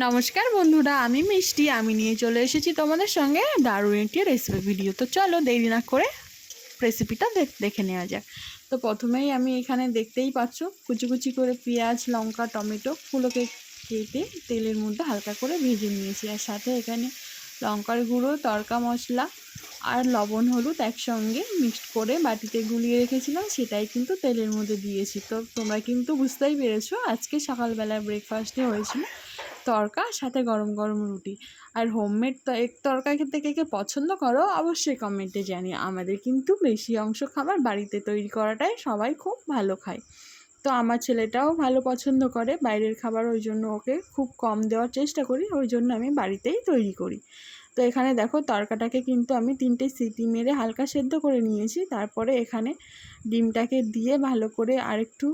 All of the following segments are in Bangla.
নমস্কার বন্ধুরা, আমি মিষ্টি। আমি নিয়ে চলে এসেছি তোমাদের সঙ্গে দারুণ একটি রেসিপি ভিডিও। তো চলো দেরি না করে রেসিপিটা দেখে নেওয়া যাক। তো প্রথমেই আমি এখানে দেখতেই পাচ্ছ কুচি কুচি করে পেঁয়াজ, লঙ্কা, টমেটোগুলোকে কেটে তেলের মধ্যে হালকা করে ভেজে নিয়েছি। আর সাথে এখানে লঙ্কার গুঁড়ো, তড়কা মশলা আর লবণ হলুদ একসঙ্গে মিক্সড করে বাটিতে গুলিয়ে রেখেছিলাম, সেটাই কিন্তু তেলের মধ্যে দিয়েছি। তো তোমরা কিন্তু বুঝতেই পেরেছো আজকে সকালবেলা ব্রেকফাস্টে হয়েছিল তড়কা, সাথে গরম গরম রুটি। আর হোমমেড এগ তড়কা খেতে কে কে পছন্দ করো অবশ্যই কমেন্টে জানিও। আমাদের কিন্তু বেশি অংশ খাবার বাড়িতে তৈরি করাটাই সবাই খুব ভালো খায়। তো আমার ছেলেটাও ভালো পছন্দ করে বাইরের খাবার, ওই জন্য ওকে খুব কম দেওয়ার চেষ্টা করি, ওই জন্য আমি বাড়িতেই তৈরি করি। তো এখানে দেখো তড়কাটাকে কিন্তু আমি 3টে সিটি মেরে হালকা সেদ্ধ করে নিয়েছি। তারপরে এখানে ডিমটাকে দিয়ে ভালো করে আরেকটু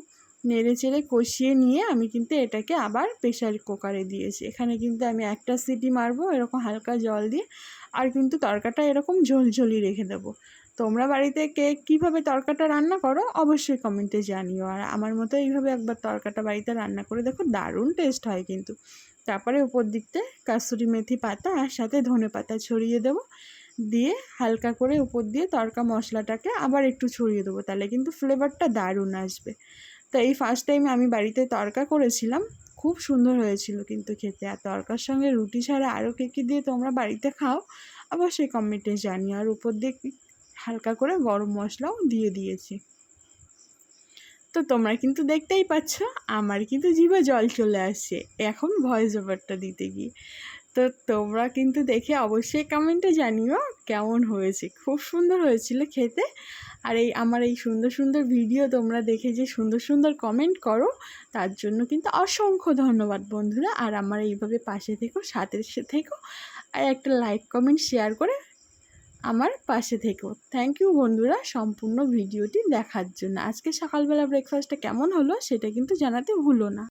নেড়ে চেড়ে কষিয়ে নিয়ে আমি কিন্তু এটাকে আবার প্রেশার কুকারে দিয়েছি। এখানে কিন্তু আমি একটা সিটি মারবো এরকম হালকা জল দিয়ে, আর কিন্তু তড়কাটা এরকম ঝোলঝোলি রেখে দেবো। তোমরা বাড়িতে কে কীভাবে তড়কাটা রান্না করো অবশ্যই কমেন্টে জানিও। আর আমার মতো এইভাবে একবার তড়কাটা বাড়িতে রান্না করে দেখো, দারুণ টেস্ট হয় কিন্তু। তারপরে উপর দিকতে কাসুরি মেথি পাতা আর সাথে ধনে পাতা ছড়িয়ে দেবো, দিয়ে হালকা করে উপর দিয়ে তড়কা মশলাটাকে আবার একটু ছড়িয়ে দেবো, তাহলে কিন্তু ফ্লেভারটা দারুণ আসবে। তো এই ফার্স্ট টাইম আমি বাড়িতে তড়কা করেছিলাম, খুব সুন্দর হয়েছিল কিন্তু খেতে। আর তড়কার সঙ্গে রুটি ছাড়া আরও কে কী দিয়ে তোমরা বাড়িতে খাও অবশ্যই কমেন্টে জানিও। আর উপর দিয়ে হালকা করে গরম মশলাও দিয়ে দিয়েছি। তো তোমরা কিন্তু দেখতেই পাচ্ছ আমার কিন্তু জিভে জল চলে আসছে এখন ভয়েস ওভারটা দিতে গিয়ে। তো তোমরা কিন্তু দেখে অবশ্যই কমেন্টে জানিও কেমন হয়েছে। খুব সুন্দর হয়েছিল খেতে। আর আমার এই সুন্দর সুন্দর ভিডিও তোমরা দেখে যে সুন্দর সুন্দর কমেন্ট করো, তার জন্য কিন্তু অসংখ্য ধন্যবাদ বন্ধুরা। আর আমার এইভাবে পাশে থেকো, সাথে থেকো, আর একটা লাইক কমেন্ট শেয়ার করে আমার পাশে থেকো। থ্যাংক ইউ বন্ধুরা সম্পূর্ণ ভিডিওটি দেখার জন্য। আজকে সকালবেলা ব্রেকফাস্টটা কেমন হলো সেটা কিন্তু জানাতে ভুলো না।